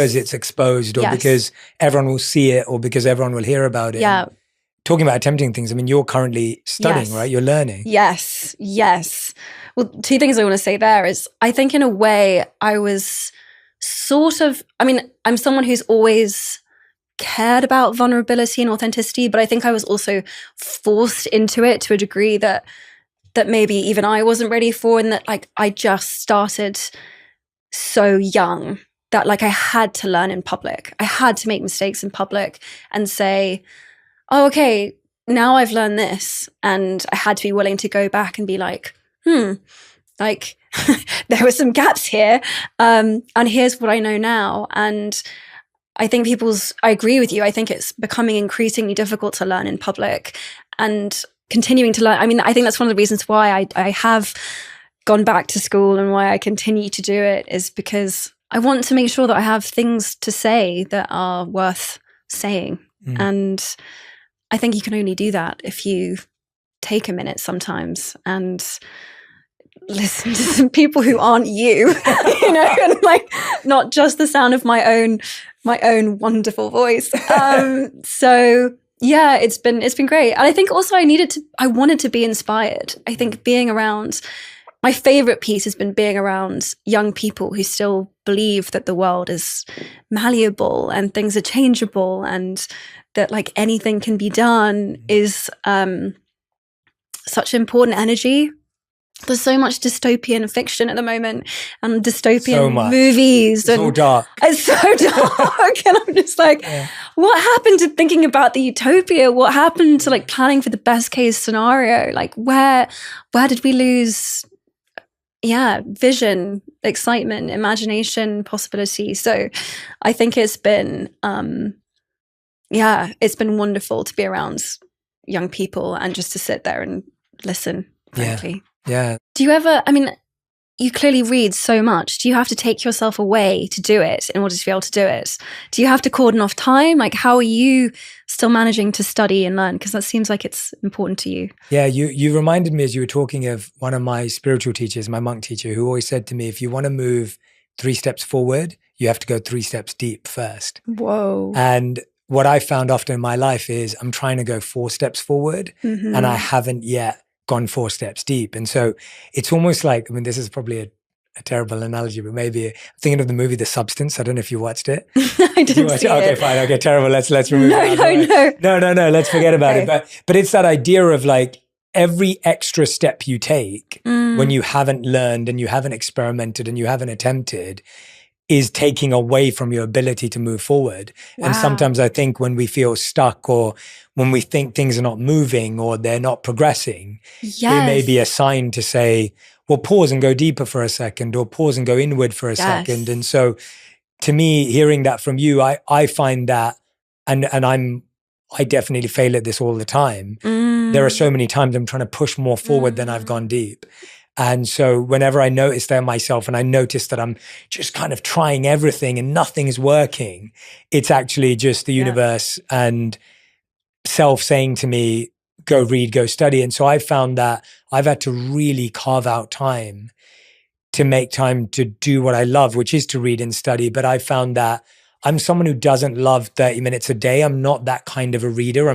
Because it's exposed, or because everyone will see it, or because everyone will hear about it. Yeah. Talking about attempting things, I mean, you're currently studying, right? You're learning. Yes. Well, two things I want to say there is, I think in a way I was I'm someone who's always cared about vulnerability and authenticity, but I think I was also forced into it to a degree that maybe even I wasn't ready for, and that like I just started so young that like I had to learn in public. I had to make mistakes in public and say, oh, okay, now I've learned this. And I had to be willing to go back and be like, like there were some gaps here. And here's what I know now. And I think I agree with you. I think it's becoming increasingly difficult to learn in public and continuing to learn. I mean, I think that's one of the reasons why I have gone back to school and why I continue to do it, is because I want to make sure that I have things to say that are worth saying. And I think you can only do that if you take a minute sometimes and listen to some people who aren't you, and like not just the sound of my own wonderful voice. So yeah, it's been great. And I think also I wanted to be inspired. I think my favorite piece has been being around young people who still believe that the world is malleable and things are changeable, and that like anything can be done is such important energy. There's so much dystopian fiction at the moment, and dystopian movies. It's all dark. It's so dark. And I'm just like, what happened to thinking about the utopia? What happened to like planning for the best case scenario? Like where did we lose vision, excitement, imagination, possibility? So I think it's been it's been wonderful to be around young people and just to sit there and listen, frankly. Yeah. Do you ever, you clearly read so much. Do you have to take yourself away to do it in order to be able to do it? Do you have to cordon off time? Like, how are you still managing to study and learn? Because that seems like it's important to you. Yeah, you reminded me as you were talking of one of my spiritual teachers, my monk teacher, who always said to me, if you want to move 3 steps forward, you have to go 3 steps deep first. Whoa. And what I found often in my life is I'm trying to go 4 steps forward, and I haven't yet gone 4 steps deep. And so it's almost like, this is probably a terrible analogy, but maybe I'm thinking of the movie The Substance. I don't know if you watched it. I didn't see it. Okay, fine. Okay, terrible. Let's remove it. No. Let's forget about it. But it's that idea of like every extra step you take when you haven't learned and you haven't experimented and you haven't attempted is taking away from your ability to move forward. Wow. And sometimes I think when we feel stuck, or when we think things are not moving or they're not progressing, it may be a sign to say, well, pause and go deeper for a second, or pause and go inward for a second. And so to me, hearing that from you, I find that, and I definitely fail at this all the time. There are so many times I'm trying to push more forward than I've gone deep. And so whenever I notice that myself, and I notice that I'm just kind of trying everything and nothing is working, it's actually just the universe and self saying to me, go read, go study. And so I found that I've had to really carve out time to make time to do what I love, which is to read and study. But I found that I'm someone who doesn't love 30 minutes a day. I'm not that kind of a reader.